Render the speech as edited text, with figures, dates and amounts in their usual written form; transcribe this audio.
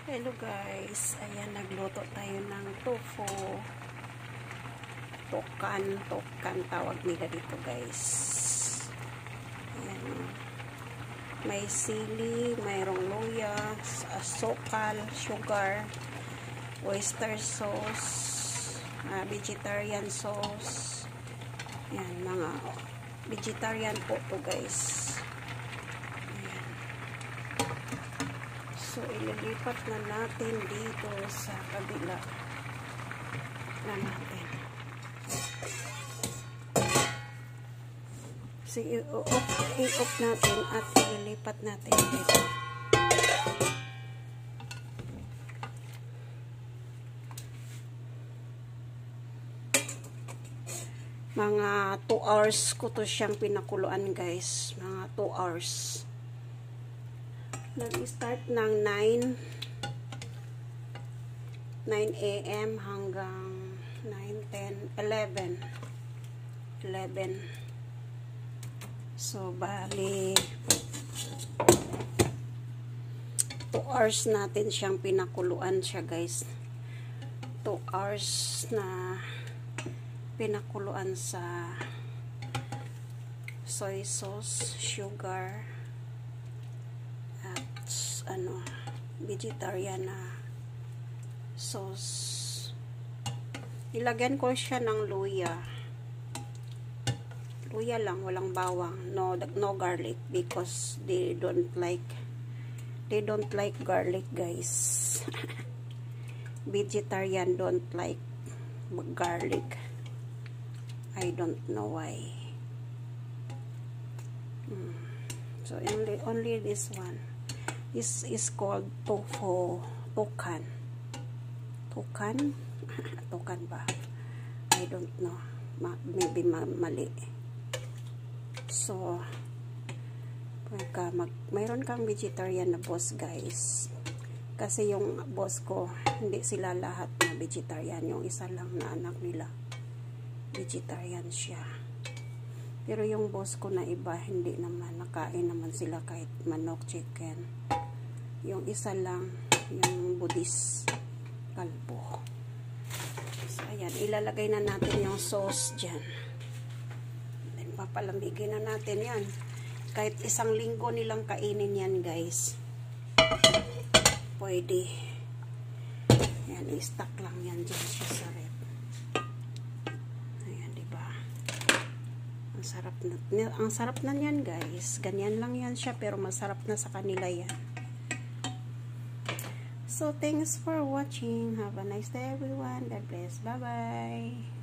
Hello guys, ayan, nagluto tayo ng tofu. Tokan tawag nila dito guys. Ayan, may sili, mayroong luya, asukal, sugar, oyster sauce, vegetarian sauce. Ayan, mga vegetarian po to guys. So, ililipat na natin dito sa kabila na natin. So, i-off natin at ililipat natin dito. Mga 2 hours ko to siyang pinakuluan guys. Mga 2 hours. Nag-start ng 9 a.m. hanggang 9, 10, 11. So, bali 2 hours natin siyang pinakuluan siya guys. 2 hours na pinakuluan sa soy sauce, sugar, vegetarian na sauce. Ilagyan ko siya ng luya. Luya lang, walang bawang. No garlic because they don't like garlic guys. Vegetarian don't like garlic. I don't know why. So only this one. This is called tofu. Tokan ba? I don't know. Maybe mali. So, mayroon kang vegetarian na boss guys. Kasi yung boss ko, hindi sila lahat na vegetarian. Yung isa lang na anak nila, vegetarian siya. Pero yung boss ko na iba, hindi naman. Nakain naman sila kahit manok, chicken. Yung isa lang, yung Buddhist kalbo. So, ayan. Ilalagay na natin yung sauce dyan. Then, papalamigin na natin yan. Kahit 1 linggo nilang kainin yan, guys. Pwede. Ayan, i-stack lang yan dyan siya sa rep. Ayan, diba? Ang sarap na yan, guys. Ganyan lang yan siya, pero masarap na sa kanila yan. So, thanks for watching. Have a nice day, everyone. God bless. Bye-bye.